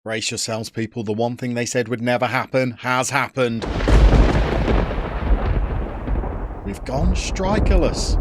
Brace yourselves, people. The one thing they said would never happen has happened. We've gone strikerless.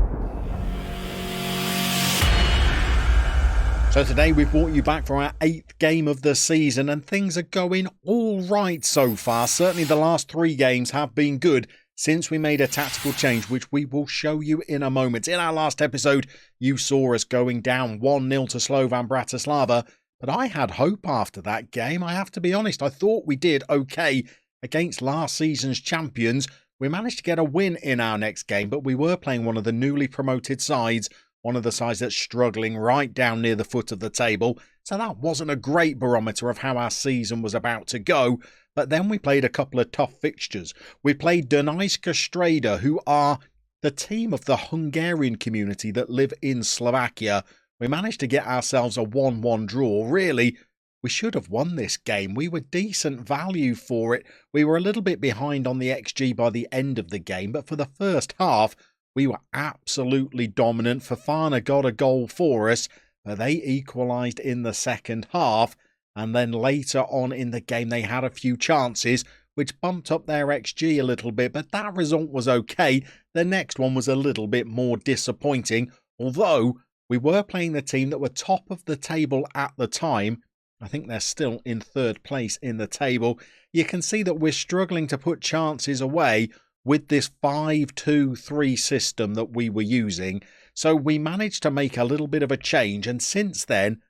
So today we've brought you back for our 8th game of the season, and things are going all right so far. Certainly the last 3 games have been good since we made a tactical change, which we will show you in a moment. In our last episode, you saw us going down 1-0 to Slovan Bratislava, but I had hope after that game. I have to be honest, I thought we did okay against last season's champions. We managed to get a win in our next game, but we were playing one of the newly promoted sides, one of the sides that's struggling right down near the foot of the table. So that wasn't a great barometer of how our season was about to go. But then we played a couple of tough fixtures. We played Dunajska Streda, who are the team of the Hungarian community that live in Slovakia. We managed to get ourselves a 1-1 draw. Really, we should have won this game. We were decent value for it. We were a little bit behind on the XG by the end of the game, but for the first half, we were absolutely dominant. Fofana got a goal for us, but they equalised in the second half. And then later on in the game, they had a few chances, which bumped up their XG a little bit. But that result was okay. The next one was a little bit more disappointing, although we were playing the team that were top of the table at the time. I think they're still in 3rd place in the table. You can see that we're struggling to put chances away with this 5-2-3 system that we were using. So we managed to make a little bit of a change, and since then,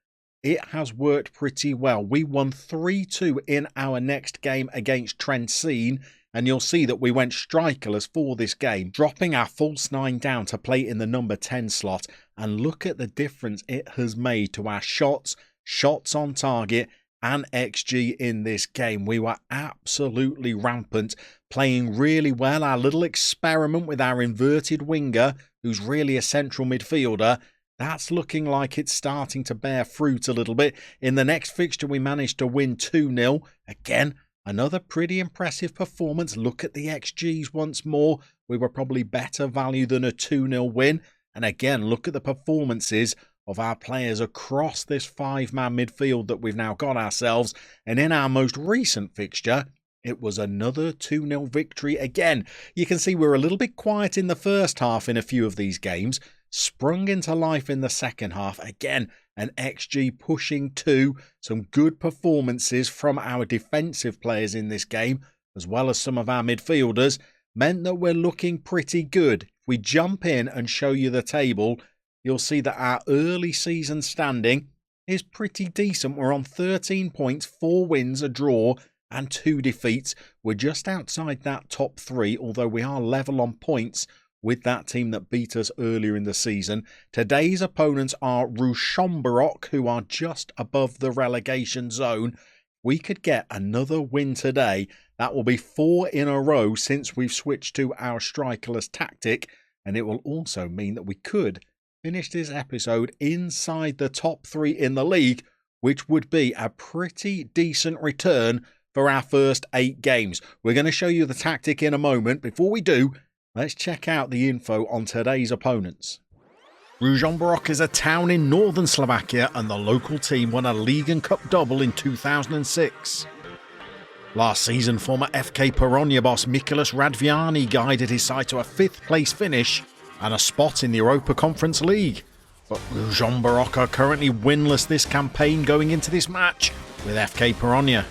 it has worked pretty well. We won 3-2 in our next game against Trenčín, and you'll see that we went strikerless for this game, dropping our false 9 down to play in the number 10 slot. And look at the difference it has made to our shots on target, and XG in this game. We were absolutely rampant, playing really well. Our little experiment with our inverted winger, who's really a central midfielder, that's looking like it's starting to bear fruit a little bit. In the next fixture, we managed to win 2-0. Again, another pretty impressive performance. Look at the XGs once more. We were probably better value than a 2-0 win. And again, look at the performances of our players across this 5-man midfield that we've now got ourselves. And in our most recent fixture, it was another 2-0 victory again. You can see we're a little bit quiet in the first half in a few of these games, sprung into life in the second half. Again, an XG pushing 2. Some good performances from our defensive players in this game, as well as some of our midfielders, meant that we're looking pretty good. If we jump in and show you the table, you'll see that our early season standing is pretty decent. We're on 13 points, 4 wins, a draw, and 2 defeats. We're just outside that top 3, although we are level on points with that team that beat us earlier in the season. Today's opponents are Ružomberok, who are just above the relegation zone. We could get another win today. That will be 4 in a row since we've switched to our strikerless tactic, and it will also mean that we could finish this episode inside the top 3 in the league, which would be a pretty decent return for our first 8 games. We're going to show you the tactic in a moment. Before we do, let's check out the info on today's opponents. Ružomberok is a town in northern Slovakia, and the local team won a League and Cup double in 2006. Last season, former FK Pironia boss Mikuláš Radviani guided his side to a 5th place finish and a spot in the Europa Conference League. But Ružomberok are currently winless this campaign going into this match with FK Pironia.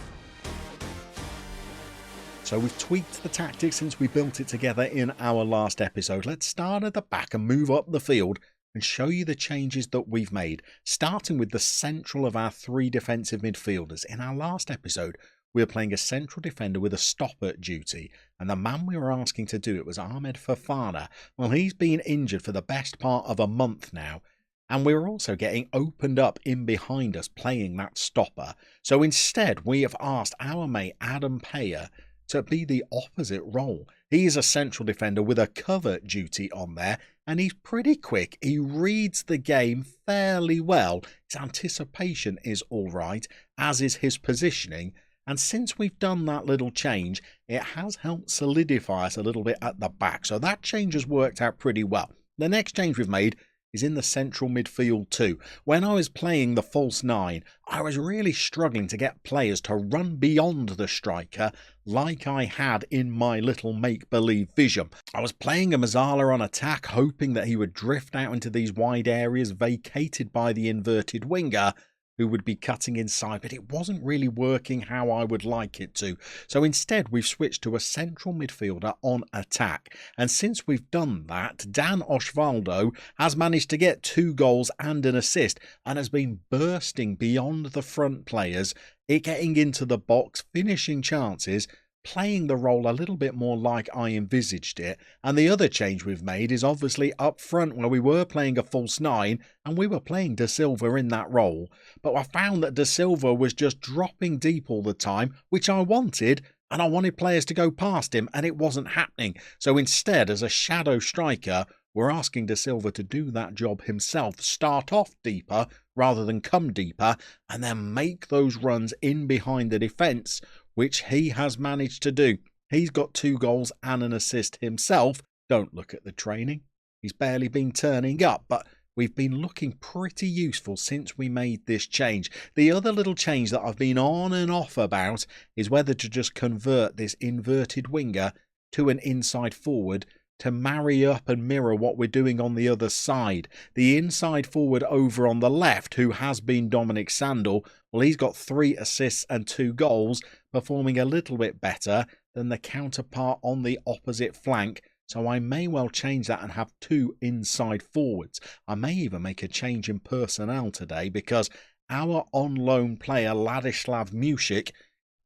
So we've tweaked the tactics since we built it together in our last episode. Let's start at the back and move up the field and show you the changes that we've made, starting with the central of our 3 defensive midfielders. In our last episode, we were playing a central defender with a stopper duty, and the man we were asking to do it was Ahmed Fofana. Well, he's been injured for the best part of a month now, and we were also getting opened up in behind us playing that stopper. So instead, we have asked our mate Adam Payer to be the opposite role. He is a central defender with a cover duty on there, and he's pretty quick. He reads the game fairly well. His anticipation is all right, as is his positioning. And since we've done that little change, it has helped solidify us a little bit at the back. So that change has worked out pretty well. The next change we've made is in the central midfield too. When I was playing the false 9, I was really struggling to get players to run beyond the striker like I had in my little make-believe vision. I was playing a Mazzala on attack, hoping that he would drift out into these wide areas vacated by the inverted winger, who would be cutting inside, but it wasn't really working how I would like it to. So instead, we've switched to a central midfielder on attack. And since we've done that, Dan Osvaldo has managed to get 2 goals and an assist and has been bursting beyond the front players, getting into the box, finishing chances, playing the role a little bit more like I envisaged it. And the other change we've made is obviously up front, where we were playing a false 9 and we were playing De Silva in that role. But I found that De Silva was just dropping deep all the time, which I wanted, and I wanted players to go past him, and it wasn't happening. So instead, as a shadow striker, we're asking De Silva to do that job himself, start off deeper rather than come deeper, and then make those runs in behind the defence, which he has managed to do. He's got 2 goals and an assist himself. Don't look at the training. He's barely been turning up, but we've been looking pretty useful since we made this change. The other little change that I've been on and off about is whether to just convert this inverted winger to an inside forward to marry up and mirror what we're doing on the other side. The inside forward over on the left, who has been Dominic Sandel, well, he's got 3 assists and 2 goals, performing a little bit better than the counterpart on the opposite flank. So I may well change that and have 2 inside forwards. I may even make a change in personnel today, because our on-loan player Ladislav Music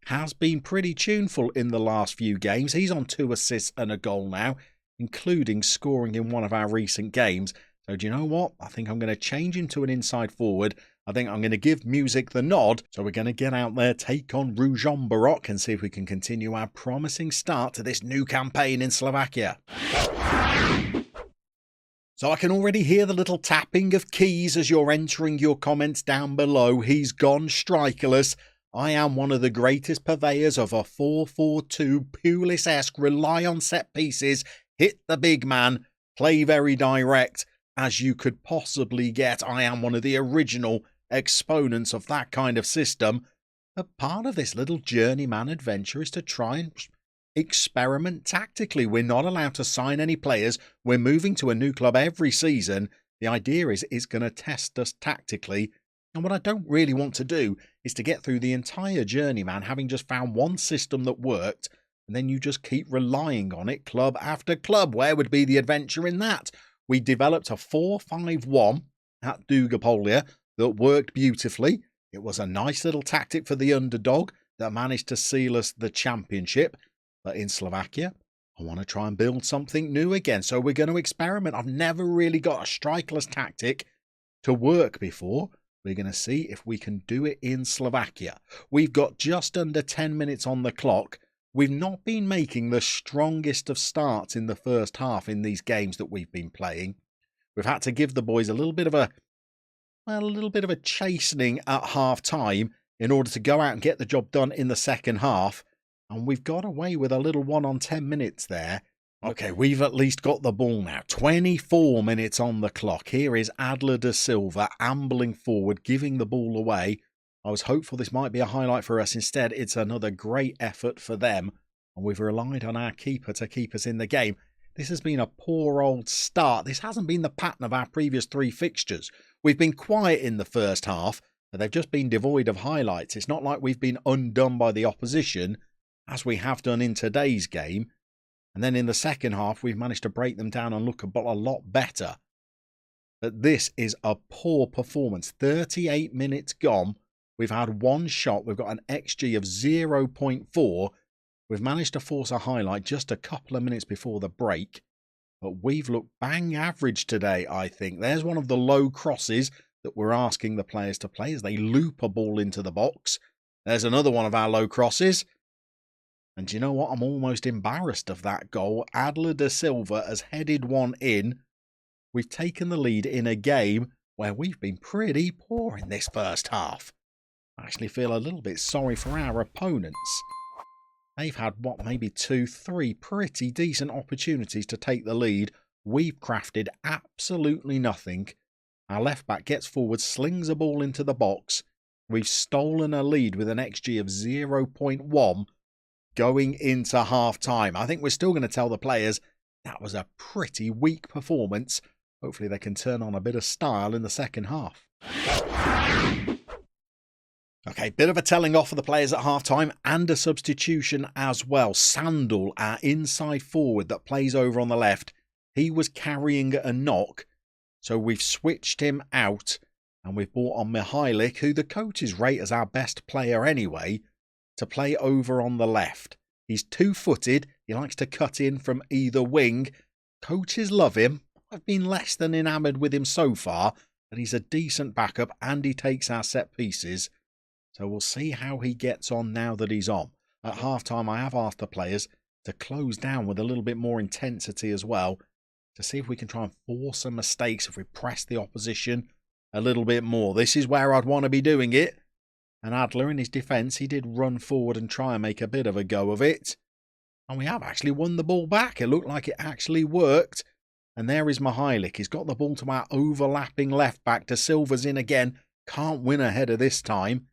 has been pretty tuneful in the last few games. He's on 2 assists and a goal now, including scoring in one of our recent games. So do you know what? I think I'm going to change him to an inside forward. I think I'm going to give Music the nod. So we're going to get out there, take on Ružomberok, and see if we can continue our promising start to this new campaign in Slovakia. So I can already hear the little tapping of keys as you're entering your comments down below. He's gone strikerless. I am one of the greatest purveyors of a 4-4-2, Pulis-esque, rely on set pieces, hit the big man, play very direct as you could possibly get. I am one of the original exponents of that kind of system. But part of this little journeyman adventure is to try and experiment tactically. We're not allowed to sign any players. We're moving to a new club every season. The idea is it's going to test us tactically. And what I don't really want to do is to get through the entire journeyman having just found one system that worked, and then you just keep relying on it club after club. Where would be the adventure in that? We developed a 4-5-1 at Dugapolia that worked beautifully. It was a nice little tactic for the underdog that managed to seal us the championship. But in Slovakia, I want to try and build something new again. So we're going to experiment. I've never really got a strikerless tactic to work before. We're going to see if we can do it in Slovakia. We've got just under 10 minutes on the clock. We've not been making the strongest of starts in the first half in these games that we've been playing. We've had to give the boys a little bit of a chastening at half time in order to go out and get the job done in the second half. And we've got away with a little 1 on 10 minutes there. Okay, we've at least got the ball now. 24 minutes on the clock. Here is Adler de Silva ambling forward, giving the ball away. I was hopeful this might be a highlight for us. Instead, it's another great effort for them. And we've relied on our keeper to keep us in the game. This has been a poor old start. This hasn't been the pattern of our previous 3 fixtures. We've been quiet in the first half, but they've just been devoid of highlights. It's not like we've been undone by the opposition, as we have done in today's game. And then in the second half, we've managed to break them down and look a lot better. But this is a poor performance. 38 minutes gone. We've had 1 shot. We've got an XG of 0.4. We've managed to force a highlight just a couple of minutes before the break. But we've looked bang average today, I think. There's one of the low crosses that we're asking the players to play as they loop a ball into the box. There's another one of our low crosses. And do you know what? I'm almost embarrassed of that goal. Adler de Silva has headed one in. We've taken the lead in a game where we've been pretty poor in this first half. I actually feel a little bit sorry for our opponents. They've had, maybe 2, 3 pretty decent opportunities to take the lead, We've crafted absolutely nothing. Our left back gets forward, slings a ball into the box. We've stolen a lead with an XG of 0.1 going into half-time. I think we're still going to tell the players that was a pretty weak performance. Hopefully they can turn on a bit of style in the second half. Okay, bit of a telling off for the players at half-time and a substitution as well. Sandal, our inside forward that plays over on the left, he was carrying a knock, so we've switched him out and we've brought on Mihailik, who the coaches rate as our best player anyway, to play over on the left. He's two-footed, he likes to cut in from either wing. Coaches love him. I've been less than enamoured with him so far, but he's a decent backup and he takes our set pieces. So we'll see how he gets on now that he's on. At half-time, I have asked the players to close down with a little bit more intensity as well, to see if we can try and force some mistakes if we press the opposition a little bit more. This is where I'd want to be doing it. And Adler in his defence, he did run forward and try and make a bit of a go of it. And we have actually won the ball back. It looked like it actually worked. And there is Mihailik. He's got the ball to our overlapping left back. De Silva's in again. Can't win a header this time.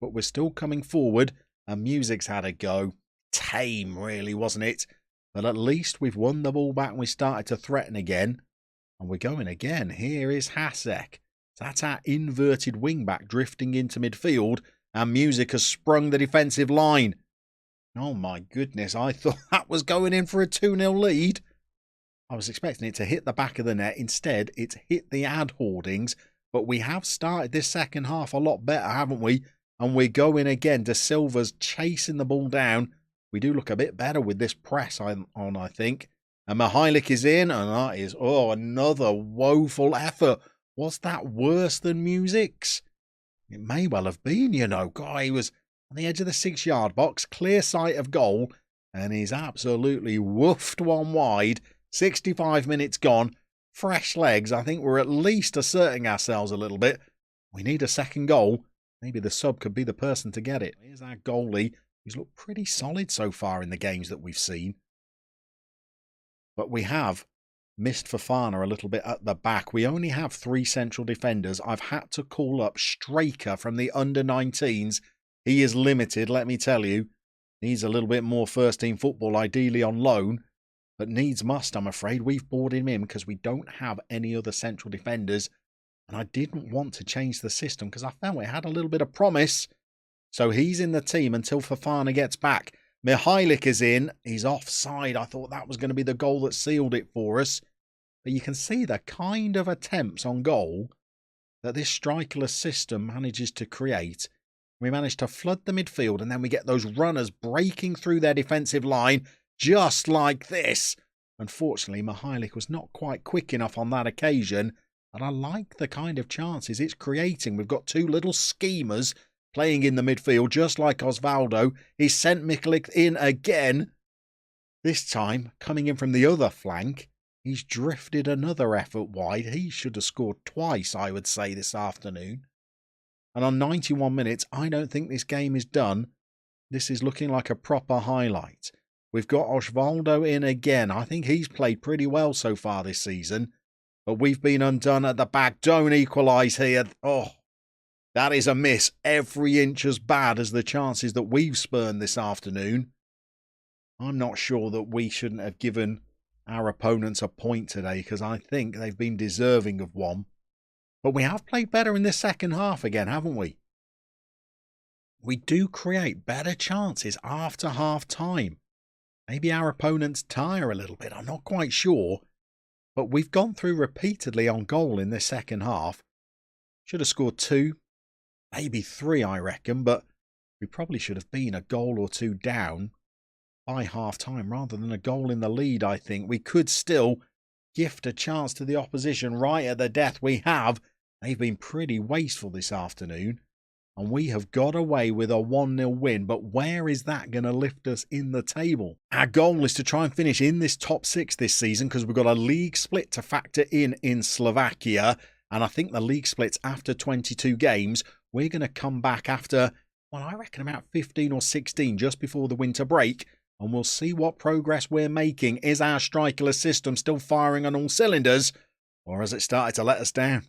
But we're still coming forward. And Music's had a go. Tame, really, wasn't it? But at least we've won the ball back and we started to threaten again. And we're going again. Here is Hasek. That's our inverted wing-back drifting into midfield. And Music has sprung the defensive line. Oh my goodness, I thought that was going in for a 2-0 lead. I was expecting it to hit the back of the net. Instead, it's hit the ad hoardings. But we have started this second half a lot better, haven't we? And we're going again. De Silva's chasing the ball down. We do look a bit better with this press on, I think. And Mihailik is in, and that is, another woeful effort. Was that worse than Music's? It may well have been, you know. Guy was on the edge of the 6-yard box, clear sight of goal, and he's absolutely woofed one wide. 65 minutes gone. Fresh legs. I think we're at least asserting ourselves a little bit. We need a second goal. Maybe the sub could be the person to get it. Here's our goalie, who's looked pretty solid so far in the games that we've seen. But we have missed Fofana a little bit at the back. We only have 3 central defenders. I've had to call up Striker from the under-19s. He is limited, let me tell you. Needs a little bit more first-team football, ideally on loan. But needs must, I'm afraid. We've brought him in because we don't have any other central defenders. And I didn't want to change the system because I felt it had a little bit of promise. So he's in the team until Fofana gets back. Mihailik is in. He's offside. I thought that was going to be the goal that sealed it for us. But you can see the kind of attempts on goal that this strikerless system manages to create. We manage to flood the midfield and then we get those runners breaking through their defensive line just like this. Unfortunately, Mihailik was not quite quick enough on that occasion. And I like the kind of chances it's creating. We've got 2 little schemers playing in the midfield, just like Osvaldo. He's sent Mihailik in again. This time, coming in from the other flank, he's drifted another effort wide. He should have scored twice, I would say, this afternoon. And on 91 minutes, I don't think this game is done. This is looking like a proper highlight. We've got Osvaldo in again. I think he's played pretty well so far this season. But we've been undone at the back. Don't equalise here. That is a miss. Every inch as bad as the chances that we've spurned this afternoon. I'm not sure that we shouldn't have given our opponents a point today because I think they've been deserving of one. But we have played better in this second half again, haven't we? We do create better chances after half time. Maybe our opponents tire a little bit. I'm not quite sure. But we've gone through repeatedly on goal in this second half. Should have scored 2, maybe 3, I reckon. But we probably should have been a goal or 2 down by half-time rather than a goal in the lead, I think. We could still gift a chance to the opposition right at the death. We have. They've been pretty wasteful this afternoon. And we have got away with a 1-0 win. But where is that going to lift us in the table? Our goal is to try and finish in this top 6 this season because we've got a league split to factor in Slovakia. And I think the league split's after 22 games. We're going to come back after, well, I reckon about 15 or 16 just before the winter break. and we'll see what progress we're making. Is our strikerless system still firing on all cylinders, or has it started to let us down?